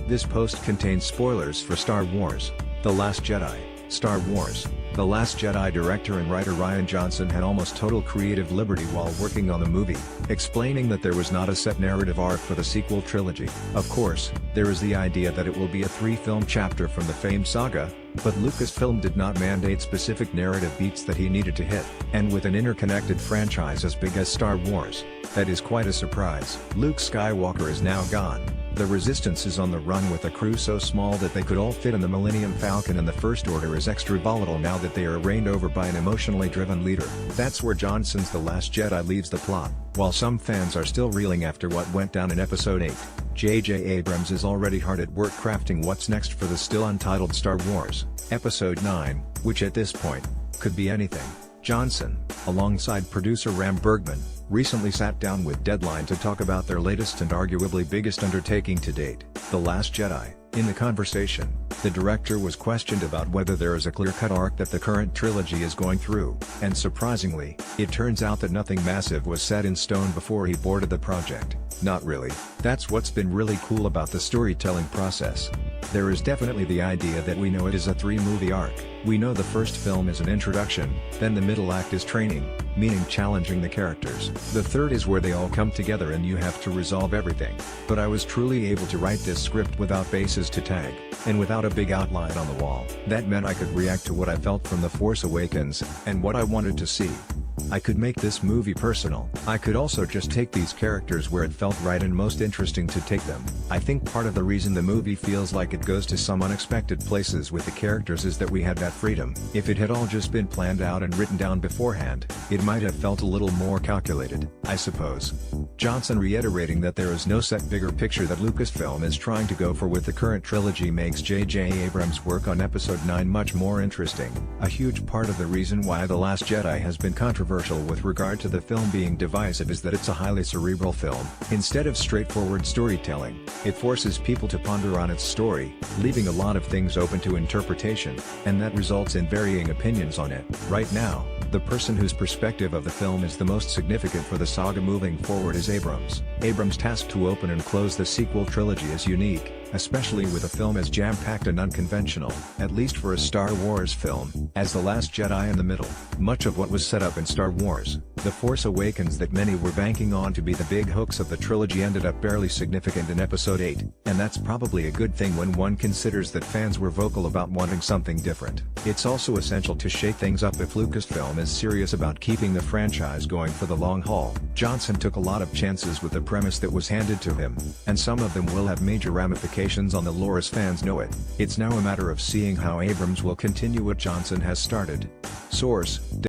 This post contains spoilers for Star Wars: The Last Jedi. Star Wars: The Last Jedi director and writer Rian Johnson had almost total creative liberty while working on the movie, explaining that there was not a set narrative arc for the sequel trilogy. Of course, there is the idea that it will be a 3-film chapter from the famed saga, but Lucasfilm did not mandate specific narrative beats that he needed to hit, and with an interconnected franchise as big as Star Wars, that is quite a surprise. Luke Skywalker is now gone. The Resistance is on the run with a crew so small that they could all fit in the Millennium Falcon, and the First Order is extra volatile now that they are reigned over by an emotionally driven leader. That's where Johnson's The Last Jedi leaves the plot. While some fans are still reeling after what went down in Episode 8, J.J. Abrams is already hard at work crafting what's next for the still untitled Star Wars, Episode 9, which at this point, could be anything. Johnson, alongside producer Ram Bergman, recently sat down with Deadline to talk about their latest and arguably biggest undertaking to date, The Last Jedi. In the conversation, the director was questioned about whether there is a clear-cut arc that the current trilogy is going through, and surprisingly, it turns out that nothing massive was set in stone before he boarded the project. Not really. That's what's been really cool about the storytelling process. There is definitely the idea that we know it is a 3-movie arc. We know the first film is an introduction, then the middle act is training, meaning challenging the characters. The third is where they all come together and you have to resolve everything. But I was truly able to write this script without bases to tag, and without a big outline on the wall. That meant I could react to what I felt from The Force Awakens, and what I wanted to see. I could make this movie personal. I could also just take these characters where it felt right and most interesting to take them. I think part of the reason the movie feels like it goes to some unexpected places with the characters is that we had that freedom. If it had all just been planned out and written down beforehand, it might have felt a little more calculated, I suppose. Johnson reiterating that there is no set bigger picture that Lucasfilm is trying to go for with the current trilogy makes J.J. Abrams' work on Episode 9 much more interesting. A huge part of the reason why The Last Jedi has been controversial with regard to the film being divisive is that it's a highly cerebral film. Instead of straightforward storytelling, it forces people to ponder on its story, leaving a lot of things open to interpretation, and that results in varying opinions on it. Right now, the person whose perspective of the film is the most significant for the saga moving forward is Abrams. Abrams' task to open and close the sequel trilogy is unique, especially with a film as jam-packed and unconventional, at least for a Star Wars film, as The Last Jedi in the middle. Much of what was set up in Star Wars: The Force Awakens that many were banking on to be the big hooks of the trilogy ended up barely significant in Episode 8, and that's probably a good thing when one considers that fans were vocal about wanting something different. It's also essential to shake things up if Lucasfilm is serious about keeping the franchise going for the long haul. Johnson took a lot of chances with the premise that was handed to him, and some of them will have major ramifications on the lore as fans know it. It's now a matter of seeing how Abrams will continue what Johnson has started. Source: